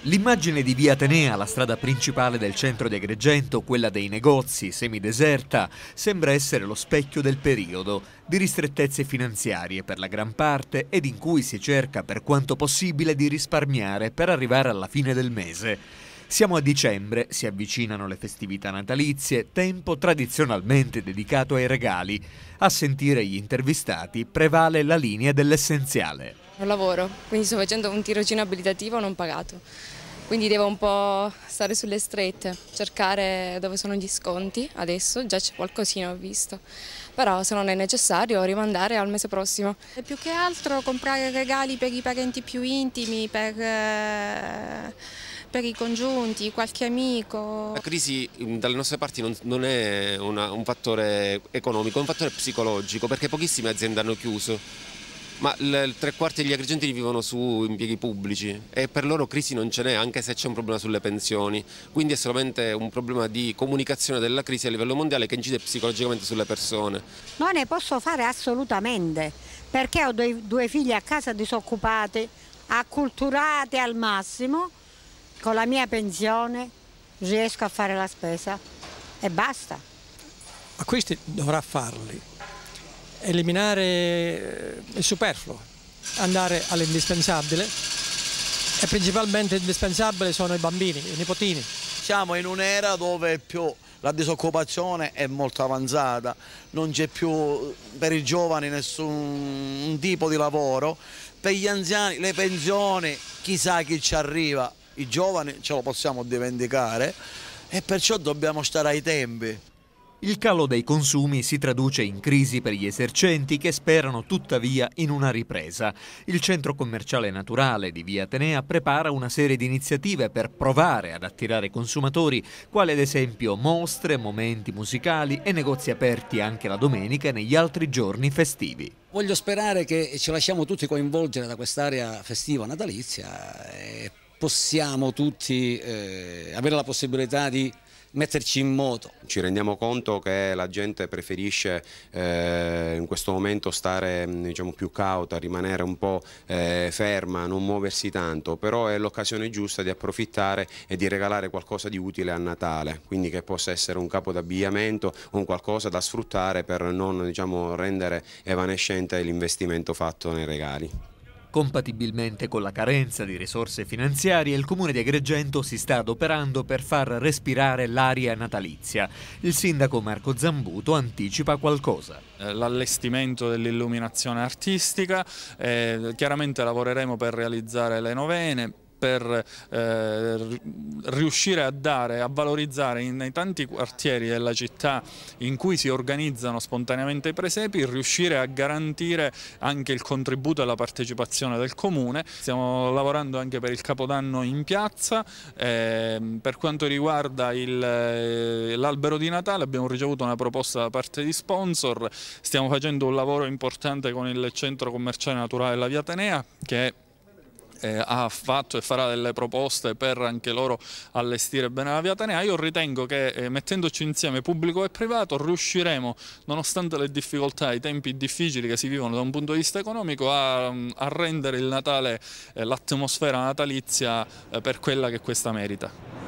L'immagine di Via Atenea, la strada principale del centro di Agrigento, quella dei negozi, semideserta, sembra essere lo specchio del periodo, di ristrettezze finanziarie per la gran parte ed in cui si cerca per quanto possibile di risparmiare per arrivare alla fine del mese. Siamo a dicembre, si avvicinano le festività natalizie, tempo tradizionalmente dedicato ai regali. A sentire gli intervistati prevale la linea dell'essenziale. Non lavoro, quindi sto facendo un tirocinio abilitativo non pagato, quindi devo un po' stare sulle strette, cercare dove sono gli sconti, adesso già c'è qualcosina ho visto, però se non è necessario rimandare al mese prossimo. E più che altro comprare regali per i parenti più intimi, per i congiunti, qualche amico. La crisi dalle nostre parti non è un fattore economico, è un fattore psicologico, perché pochissime aziende hanno chiuso. Ma tre quarti degli agrigentini vivono su impieghi pubblici e per loro crisi non ce n'è, anche se c'è un problema sulle pensioni. Quindi è solamente un problema di comunicazione della crisi a livello mondiale che incide psicologicamente sulle persone. Non ne posso fare assolutamente, perché ho due figli a casa disoccupati, acculturati al massimo. Con la mia pensione riesco a fare la spesa e basta. Ma questi dovrà farli. Eliminare il superfluo, andare all'indispensabile e principalmente l'indispensabile sono i bambini, i nipotini. Siamo in un'era dove la disoccupazione è molto avanzata, non c'è più per i giovani nessun tipo di lavoro, per gli anziani le pensioni chissà chi ci arriva, i giovani ce lo possiamo dimenticare e perciò dobbiamo stare ai tempi. Il calo dei consumi si traduce in crisi per gli esercenti che sperano tuttavia in una ripresa. Il centro commerciale naturale di Via Atenea prepara una serie di iniziative per provare ad attirare consumatori, quali ad esempio mostre, momenti musicali e negozi aperti anche la domenica e negli altri giorni festivi. Voglio sperare che ci lasciamo tutti coinvolgere da quest'area festiva natalizia e possiamo tutti avere la possibilità di metterci in moto. Ci rendiamo conto che la gente preferisce in questo momento stare più cauta, rimanere un po' ferma, non muoversi tanto, però è l'occasione giusta di approfittare e di regalare qualcosa di utile a Natale, quindi che possa essere un capo d'abbigliamento o un qualcosa da sfruttare per non rendere evanescente l'investimento fatto nei regali. Compatibilmente con la carenza di risorse finanziarie, il Comune di Agrigento si sta adoperando per far respirare l'aria natalizia. Il sindaco Marco Zambuto anticipa qualcosa. L'allestimento dell'illuminazione artistica, chiaramente lavoreremo per realizzare le novene, per riuscire a valorizzare nei tanti quartieri della città in cui si organizzano spontaneamente i presepi, riuscire a garantire anche il contributo e la partecipazione del Comune. Stiamo lavorando anche per il Capodanno in piazza. Per quanto riguarda l'albero di Natale abbiamo ricevuto una proposta da parte di sponsor, stiamo facendo un lavoro importante con il centro commerciale naturale della Via Atenea che ha fatto e farà delle proposte per anche loro allestire bene la Via Atenea. Io ritengo che mettendoci insieme pubblico e privato riusciremo, nonostante le difficoltà e i tempi difficili che si vivono da un punto di vista economico, a rendere il Natale, l'atmosfera natalizia per quella che questa merita.